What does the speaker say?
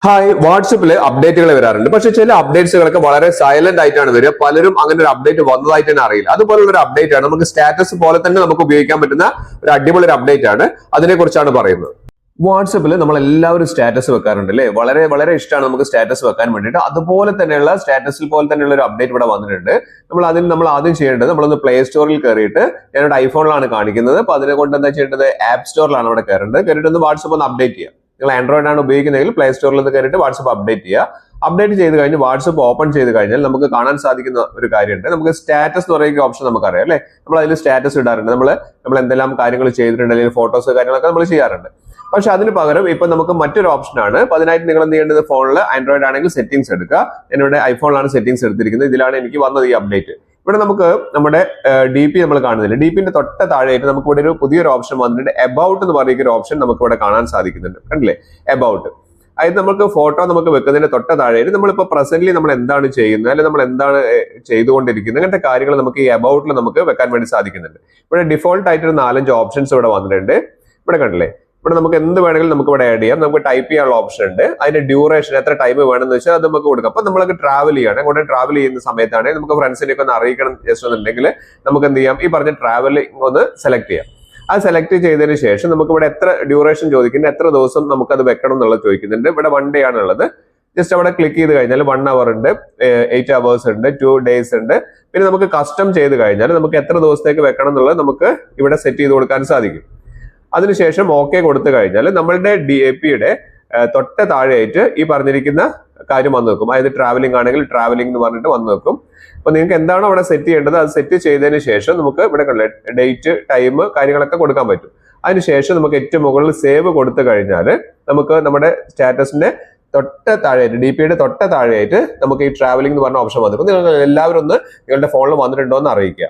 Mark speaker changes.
Speaker 1: Hi, വാട്സപ്പിൽ അപ്ഡേറ്റുകൾ വരാറുണ്ട്. പക്ഷെ ചില അപ്ഡേറ്റ്സുകളൊക്കെ വളരെ സൈലന്റ് ആയിട്ടാണ് വരിക. പലരും അങ്ങനെ ഒരു അപ്ഡേറ്റ് വന്നതായിട്ട് തന്നെ അറിയില്ല. അതുപോലുള്ള ഒരു അപ്ഡേറ്റ് ആണ് നമുക്ക് സ്റ്റാറ്റസ് പോലെ തന്നെ നമുക്ക് ഉപയോഗിക്കാൻ പറ്റുന്ന ഒരു അടിപൊളി ഒരു അപ്ഡേറ്റ് ആണ്. അതിനെ കുറിച്ചാണ് പറയുന്നത്. വാട്സപ്പിൽ നമ്മൾ എല്ലാവരും സ്റ്റാറ്റസ് വെക്കാറുണ്ട് അല്ലേ? വളരെ വളരെ ഇഷ്ടമാണ് നമുക്ക് സ്റ്റാറ്റസ് വെക്കാൻ വേണ്ടിയിട്ട്. അതുപോലെ തന്നെയുള്ള സ്റ്റാറ്റസിൽ പോലെ തന്നെയുള്ള ഒരു അപ്ഡേറ്റ് ഇവിടെ വന്നിട്ടുണ്ട്. നമ്മൾ ആദ്യം ചെയ്യേണ്ടത് നമ്മളൊന്ന് പ്ലേ സ്റ്റോറിൽ കയറിയിട്ട്, ഞാനൊരു ഐഫോണിലാണ് കാണിക്കുന്നത്. അപ്പൊ അതിനെ കൊണ്ട് എന്താ ചെയ്യേണ്ടത്, ആപ്പ് സ്റ്റോറിലാണ് അവിടെ കയറിയിട്ട് ഒന്ന് വാട്സപ്പ് ഒന്ന് അപ്ഡേറ്റ് ചെയ്യുക. നിങ്ങൾ ആൻഡ്രോയിഡ് ആണ് ഉപയോഗിക്കുന്നതെങ്കിൽ പ്ലേ സ്റ്റോറിൽ നിന്ന് കയറിയിട്ട് വാട്സപ്പ് അപ്ഡേറ്റ് ചെയ്യുക. അപ്ഡേറ്റ് ചെയ്ത് കഴിഞ്ഞ് വാട്സപ്പ് ഓപ്പൺ ചെയ്ത് കഴിഞ്ഞാൽ നമുക്ക് കാണാൻ സാധിക്കുന്ന ഒരു കാര്യമുണ്ട്. നമുക്ക് സ്റ്റാറ്റസ് എന്ന് പറയുന്ന ഓപ്ഷൻ നമുക്കറിയാം അല്ലെ? നമ്മൾ അതിൽ സ്റ്റാറ്റസ് ഇടാറുണ്ട്. നമ്മൾ എന്തെല്ലാം കാര്യങ്ങൾ ചെയ്തിട്ടുണ്ട്, അല്ലെങ്കിൽ ഫോട്ടോസ് കാര്യങ്ങളൊക്കെ നമ്മൾ ചെയ്യാറുണ്ട്. പക്ഷെ അതിന് പകരം ഇപ്പൊ നമുക്ക് മറ്റൊരു ഓപ്ഷനാണ്. അപ്പൊ അതിനായിട്ട് നിങ്ങൾ എന്ത് ചെയ്യേണ്ടത്, ഫോണിൽ ആൻഡ്രോയിഡ് ആണെങ്കിൽ സെറ്റിംഗ്സ് എടുക്കുക. എന്നോട് ഐഫോണിലാണ് സെറ്റിംഗ്സ് എടുത്തിരിക്കുന്നത്. ഇതിലാണ് എനിക്ക് വന്നത് ഈ അപ്ഡേറ്റ്. ഇവിടെ നമുക്ക് നമ്മുടെ ഡി പി നമ്മൾ കാണുന്നില്ല. ഡി പിന്റെ തൊട്ട താഴെയായിട്ട് നമുക്ക് ഇവിടെ ഒരു പുതിയൊരു ഓപ്ഷൻ വന്നിട്ടുണ്ട്. എബൌട്ട് എന്ന് പറയുന്ന ഒരു ഓപ്ഷൻ നമുക്ക് ഇവിടെ കാണാൻ സാധിക്കുന്നുണ്ട്. കണ്ടില്ലേ, എബൌട്ട്. അതായത് നമുക്ക് ഫോട്ടോ നമുക്ക് വെക്കുന്നതിന്റെ തൊട്ട താഴെയായിട്ട് നമ്മളിപ്പോ പ്രസന്റ്ലി നമ്മൾ എന്താണ് ചെയ്യുന്നത്, അല്ലെങ്കിൽ നമ്മൾ എന്താണ് ചെയ്തുകൊണ്ടിരിക്കുന്നത്, അങ്ങനത്തെ കാര്യങ്ങൾ നമുക്ക് ഈ എബൌട്ടിൽ നമുക്ക് വെക്കാൻ വേണ്ടി സാധിക്കുന്നുണ്ട്. ഇവിടെ ഡിഫോൾട്ട് ആയിട്ട് ഒരു 4-5 ഓപ്ഷൻസ് ഇവിടെ വന്നിട്ടുണ്ട്. ഇവിടെ കണ്ടില്ലേ, ഇവിടെ നമുക്ക് എന്ത് വേണമെങ്കിലും നമുക്ക് ഇവിടെ ആഡ് ചെയ്യാം. നമുക്ക് ടൈപ്പ് ചെയ്യാനുള്ള ഓപ്ഷൻ ഉണ്ട്. അതിന്റെ ഡ്യൂറേഷൻ എത്ര ടൈം വേണമെന്ന് വെച്ചാൽ അത് നമുക്ക് കൊടുക്കാം. അപ്പൊ നമ്മളൊക്കെ ട്രാവൽ ചെയ്യാണ്, അങ്ങോട്ട് ട്രാവൽ ചെയ്യുന്ന സമയത്താണ് നമുക്ക് ഫ്രണ്ട്സിനെയൊക്കെ ഒന്ന് അറിയിക്കണം ജസ്റ്റ് എന്നുണ്ടെങ്കിൽ നമുക്ക് എന്ത് ചെയ്യാം, ഈ പറഞ്ഞ ട്രാവലിംഗ് ഒന്ന് സെലക്ട് ചെയ്യാം. അത് സെലക്ട് ചെയ്തതിന് ശേഷം നമുക്ക് ഇവിടെ എത്ര ഡ്യൂറേഷൻ ചോദിക്കുന്നുണ്ട്, എത്ര ദിവസം നമുക്ക് അത് വെക്കണം എന്നുള്ളത് ചോദിക്കുന്നുണ്ട്. ഇവിടെ 1 ഡേ ആണുള്ളത്. ജസ്റ്റ് അവിടെ ക്ലിക്ക് ചെയ്ത് കഴിഞ്ഞാൽ 1 അവർ ഉണ്ട്, 8 അവേഴ്സ് ഉണ്ട്, 2 ഡേയ്സ് ഉണ്ട്. പിന്നെ നമുക്ക് കസ്റ്റം ചെയ്ത് കഴിഞ്ഞാൽ നമുക്ക് എത്ര ദിവസത്തേക്ക് വെക്കണം എന്നുള്ളത് നമുക്ക് ഇവിടെ സെറ്റ് ചെയ്ത് കൊടുക്കാൻ സാധിക്കും. അതിനുശേഷം ഓക്കെ കൊടുത്തു കഴിഞ്ഞാൽ നമ്മളുടെ DAP-യുടെ തൊട്ട താഴെയായിട്ട് ഈ പറഞ്ഞിരിക്കുന്ന കാര്യം വന്നു വെക്കും. അതായത് ട്രാവലിംഗ് ആണെങ്കിൽ ട്രാവലിംഗ് എന്ന് പറഞ്ഞിട്ട് വന്നു വെക്കും. അപ്പൊ നിങ്ങൾക്ക് എന്താണോ അവിടെ സെറ്റ് ചെയ്യേണ്ടത് അത് സെറ്റ് ചെയ്തതിന് ശേഷം നമുക്ക് ഇവിടെ ഡേറ്റ്, ടൈം, കാര്യങ്ങളൊക്കെ കൊടുക്കാൻ പറ്റും. അതിനുശേഷം നമുക്ക് ഏറ്റവും മുകളിൽ സേവ് കൊടുത്തു കഴിഞ്ഞാൽ നമുക്ക് നമ്മുടെ സ്റ്റാറ്റസിന്റെ തൊട്ട താഴെയായിട്ട്, DP-യുടെ തൊട്ട താഴെയായിട്ട് നമുക്ക് ഈ ട്രാവലിംഗ് എന്ന് പറഞ്ഞ ഓപ്ഷൻ വന്നിരിക്കും. നിങ്ങൾ എല്ലാവരും ഒന്ന് നിങ്ങളുടെ ഫോണിൽ വന്നിട്ടുണ്ടോ എന്ന് അറിയിക്കുക.